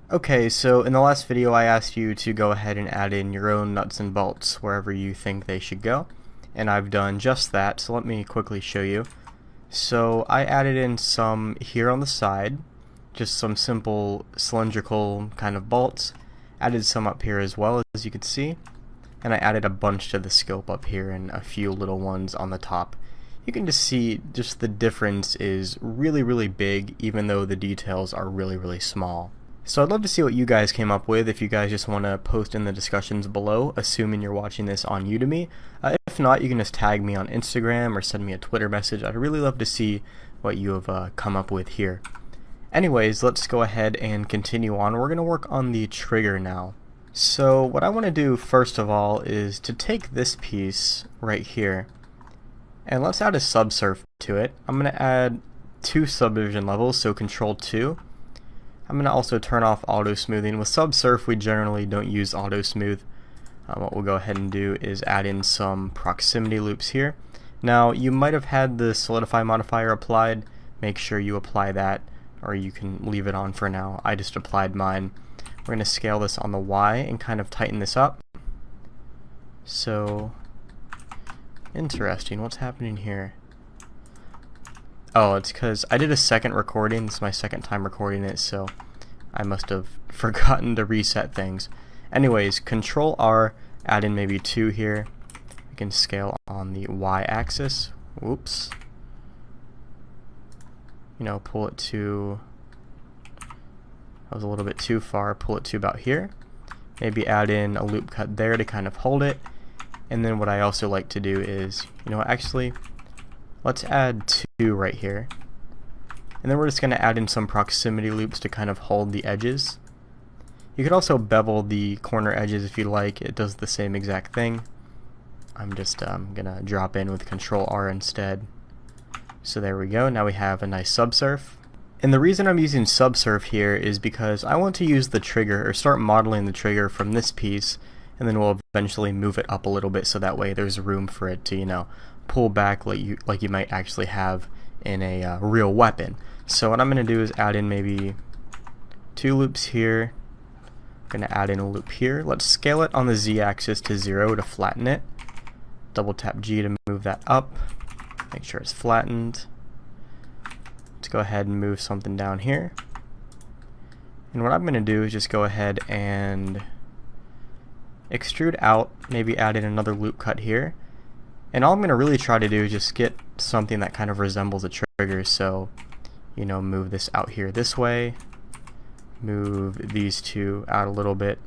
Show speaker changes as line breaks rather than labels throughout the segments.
Okay, so in the last video I asked you to go ahead and add in your own nuts and bolts wherever you think they should go, and I've done just that, so let me quickly show you. So I added in some here on the side, just some simple cylindrical kind of bolts, added some up here as well, as you can see, and I added a bunch to the scope up here and a few little ones on the top. You can just see just the difference is really big, even though the details are really small. So I'd love to see what you guys came up with if you guys just want to post in the discussions below, assuming you're watching this on Udemy. If not, you can just tag me on Instagram or send me a Twitter message. I'd really love to see what you have come up with here. Anyways, let's go ahead and continue on. We're going to work on the trigger now. So what I want to do first of all is to take this piece right here and let's add a subsurf to it. I'm going to add 2 subdivision levels, so control 2. I'm going to also turn off auto smoothing. With subsurf we generally don't use auto smooth. What we'll go ahead and do is add in some proximity loops here. Now you might have had the solidify modifier applied. Make sure you apply that, or you can leave it on for now. I just applied mine. We're going to scale this on the Y and kind of tighten this up. So interesting, what's happening here? Oh, it's because I did a second recording. This is my second time recording it, so I must have forgotten to reset things. Anyways, Control R, add in maybe 2 here. We can scale on the Y axis. Whoops. You know, pull it to, that was a little bit too far, pull it to about here. Maybe add in a loop cut there to kind of hold it. And then what I also like to do is, you know, actually, let's add 2 right here. And then we're just going to add in some proximity loops to kind of hold the edges. You could also bevel the corner edges if you like. It does the same exact thing. I'm just going to drop in with Control R instead. So there we go. Now we have a nice subsurf. And the reason I'm using subsurf here is because I want to use the trigger, or start modeling the trigger from this piece, and then we'll eventually move it up a little bit so that way there's room for it to, you know, pull back like you might actually have in a real weapon. So what I'm going to do is add in maybe 2 loops here. I'm going to add in a loop here. Let's scale it on the Z-axis to 0 to flatten it. Double tap G to move that up. Make sure it's flattened. Let's go ahead and move something down here. And what I'm going to do is just go ahead and extrude out, maybe add in another loop cut here. And all I'm going to really try to do is just get something that kind of resembles a trigger. So, you know, move this out here this way. Move these 2 out a little bit.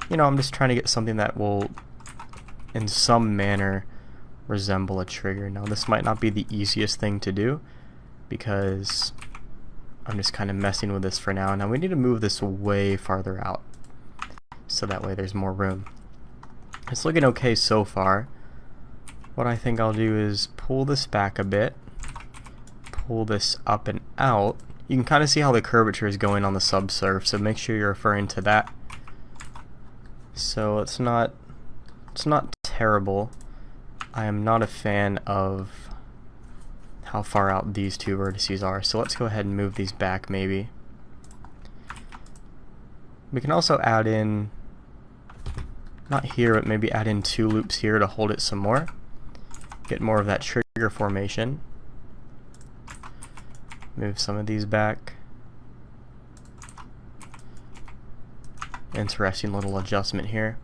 You know, I'm just trying to get something that will, in some manner, resemble a trigger. Now, this might not be the easiest thing to do because I'm just kind of messing with this for now. Now, we need to move this way farther out so that way there's more room. It's looking okay so far. What I think I'll do is pull this back a bit, pull this up and out. You can kind of see how the curvature is going on the subsurf, so make sure you're referring to that. So it's not terrible. I am not a fan of how far out these 2 vertices are, so let's go ahead and move these back maybe. We can also add in, not here, but maybe add in 2 loops here to hold it some more. Get more of that trigger formation. Move some of these back. Interesting little adjustment here.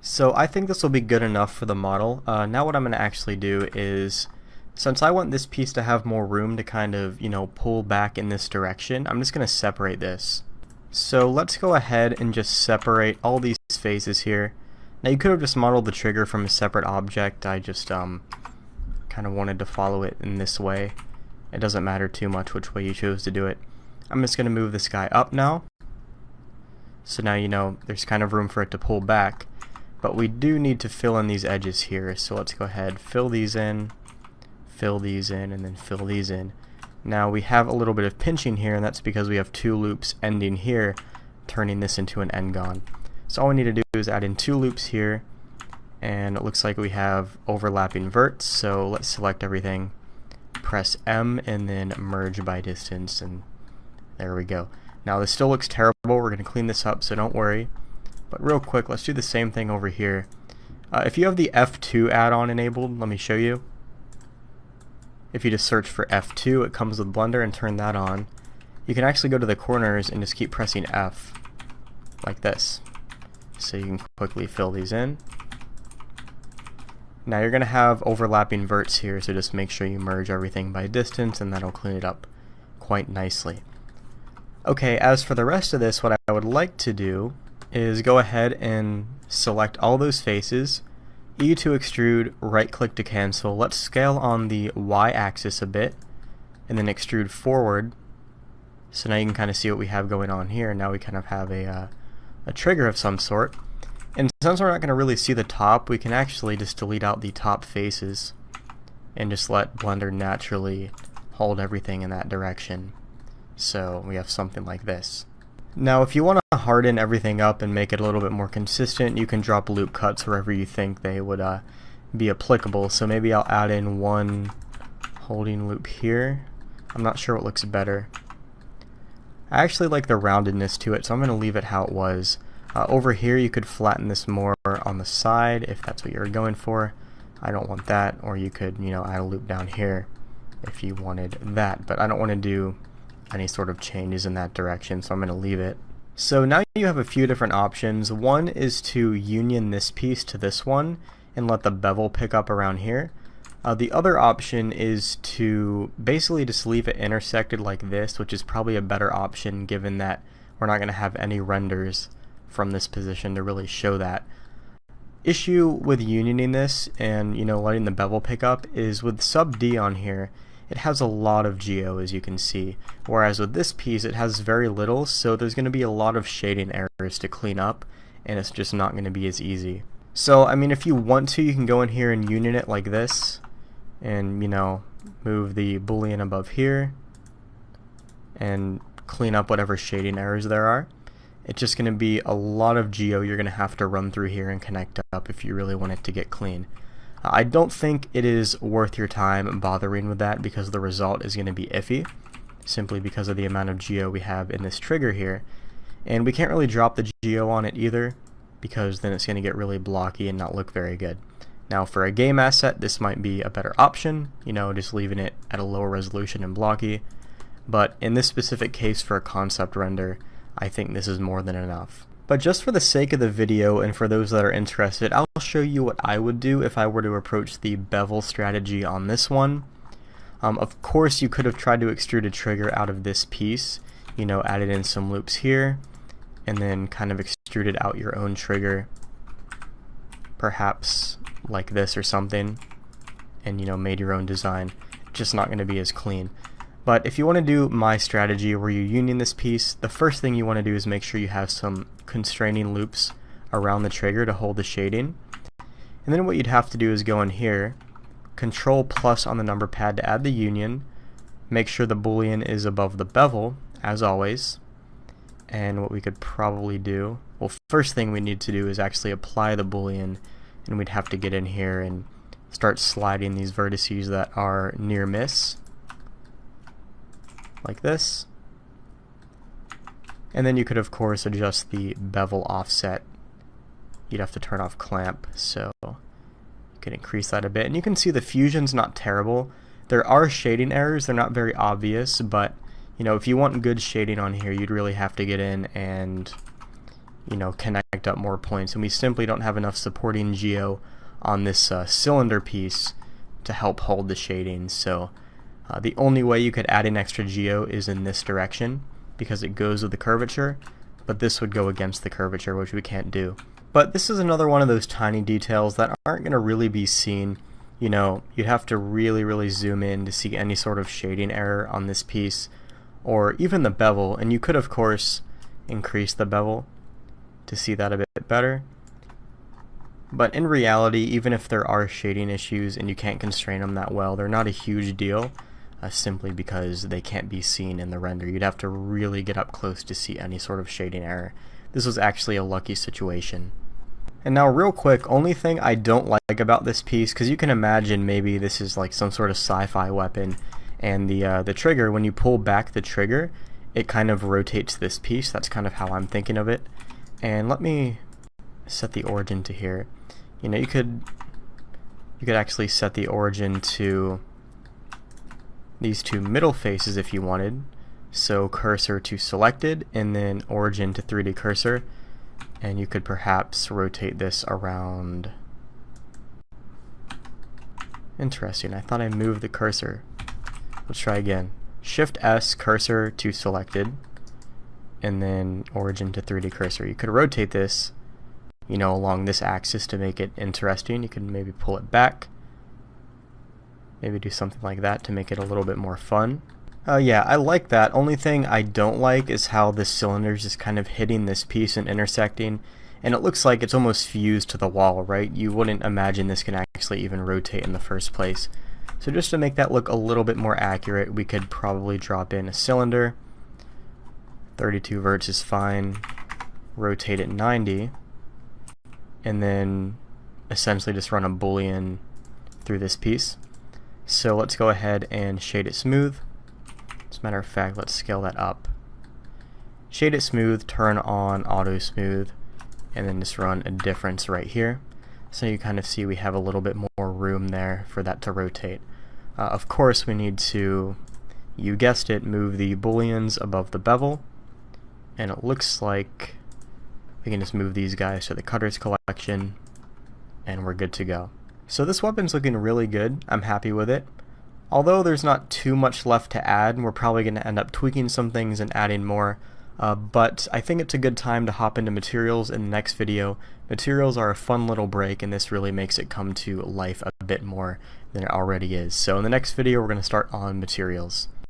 So I think this will be good enough for the model. Now what I'm going to actually do is, since I want this piece to have more room to kind of, you know, pull back in this direction, I'm just going to separate this. So let's go ahead and just separate all these faces here. Now you could have just modeled the trigger from a separate object. I just kind of wanted to follow it in this way. It doesn't matter too much which way you chose to do it. I'm just going to move this guy up now. So now, you know, there's kind of room for it to pull back. But we do need to fill in these edges here. So let's go ahead, fill these in, and then fill these in. Now we have a little bit of pinching here, and that's because we have 2 loops ending here, turning this into an n-gon. So all we need to do is add in 2 loops here, and it looks like we have overlapping verts. So let's select everything, press M, and then merge by distance, and There we go. Now this still looks terrible. We're going to clean this up, so don't worry. But real quick, let's do the same thing over here. If you have the F2 add-on enabled, let me show you. If you just search for F2, it comes with Blender, and turn that on. You can actually go to the corners and just keep pressing F, like this. So you can quickly fill these in. Now you're going to have overlapping verts here, so just make sure you merge everything by distance, and that'll clean it up quite nicely. Okay, as for the rest of this, what I would like to do is go ahead and select all those faces, E to extrude, right click to cancel. Let's scale on the Y axis a bit, and then extrude forward. So now you can kind of see what we have going on here. Now we kind of have a trigger of some sort. And since we're not going to really see the top, we can actually just delete out the top faces and just let Blender naturally hold everything in that direction. So we have something like this. Now if you want to harden everything up and make it a little bit more consistent, you can drop loop cuts wherever you think they would be applicable. So maybe I'll add in one holding loop here. I'm not sure what looks better. I actually like the roundedness to it, so I'm going to leave it how it was. Over here you could flatten this more on the side if that's what you're going for. I don't want that, or you could, add a loop down here if you wanted that, but I don't want to do any sort of changes in that direction, so I'm going to leave it. So now you have a few different options. One is to union this piece to this one and let the bevel pick up around here. The other option is to basically just leave it intersected like this, which is probably a better option given that we're not going to have any renders from this position to really show that. Issue with unioning this and letting the bevel pick up is with sub D on here, it has a lot of geo, as you can see, whereas with this piece it has very little, so there's going to be a lot of shading errors to clean up, and it's just not going to be as easy. So I mean, if you want to, you can go in here and union it like this, and move the boolean above here and clean up whatever shading errors there are. It's just going to be a lot of geo you're going to have to run through here and connect up if you really want it to get clean. I don't think it is worth your time bothering with that because the result is going to be iffy, simply because of the amount of geo we have in this trigger here. And we can't really drop the geo on it either, because then it's going to get really blocky and not look very good. Now for a game asset, this might be a better option, just leaving it at a lower resolution and blocky. But in this specific case for a concept render, I think this is more than enough. But just for the sake of the video and for those that are interested, I'll show you what I would do if I were to approach the bevel strategy on this one. Of course you could have tried to extrude a trigger out of this piece, added in some loops here, and then kind of extruded out your own trigger, perhaps like this or something, and made your own design. Just not going to be as clean. But if you want to do my strategy where you union this piece, the first thing you want to do is make sure you have some constraining loops around the trigger to hold the shading. And then what you'd have to do is go in here, Control plus on the number pad to add the union, make sure the boolean is above the bevel, as always. And what we could probably do, well, first thing we need to do is actually apply the boolean, and we'd have to get in here and start sliding these vertices that are near miss, like this. And then you could of course adjust the bevel offset. You'd have to turn off clamp, so you can increase that a bit. And you can see the fusion's not terrible. There are shading errors, they're not very obvious, but if you want good shading on here, you'd really have to get in and connect up more points, and we simply don't have enough supporting geo on this cylinder piece to help hold the shading. So the only way you could add in extra geo is in this direction, because it goes with the curvature, but this would go against the curvature, which we can't do. But this is another one of those tiny details that aren't going to really be seen. You'd have to really zoom in to see any sort of shading error on this piece, or even the bevel, and you could of course increase the bevel to see that a bit better. But in reality, even if there are shading issues and you can't constrain them that well, they're not a huge deal, simply because they can't be seen in the render. You'd have to really get up close to see any sort of shading error. This was actually a lucky situation. And now real quick, only thing I don't like about this piece, because you can imagine maybe this is like some sort of sci-fi weapon, and the trigger, when you pull back the trigger, it kind of rotates this piece. That's kind of how I'm thinking of it. And let me set the origin to here. You know, you could actually set the origin to these two middle faces if you wanted. So cursor to selected and then origin to 3D cursor, and you could perhaps rotate this around. Interesting, I thought I moved the cursor. Let's try again. Shift S, cursor to selected, and then origin to 3D cursor. You could rotate this, you know, along this axis to make it interesting. You could maybe pull it back, maybe do something like that to make it a little bit more fun. Yeah, I like that. Only thing I don't like is how this cylinder is just kind of hitting this piece and intersecting, and it looks like it's almost fused to the wall, right? You wouldn't imagine this can actually even rotate in the first place. So just to make that look a little bit more accurate, we could probably drop in a cylinder. 32 verts is fine. Rotate it 90, and then essentially just run a boolean through this piece. So let's go ahead and shade it smooth. As a matter of fact, let's scale that up. Shade it smooth, turn on auto smooth, and then just run a difference right here. So you kind of see we have a little bit more room there for that to rotate. Of course, we need to, you guessed it, move the booleans above the bevel, and it looks like we can just move these guys to the cutters collection, and we're good to go. So this weapon's looking really good. I'm happy with it. Although there's not too much left to add, we're probably going to end up tweaking some things and adding more. But I think it's a good time to hop into materials in the next video. Materials are a fun little break, and this really makes it come to life a bit more than it already is. So in the next video, we're going to start on materials.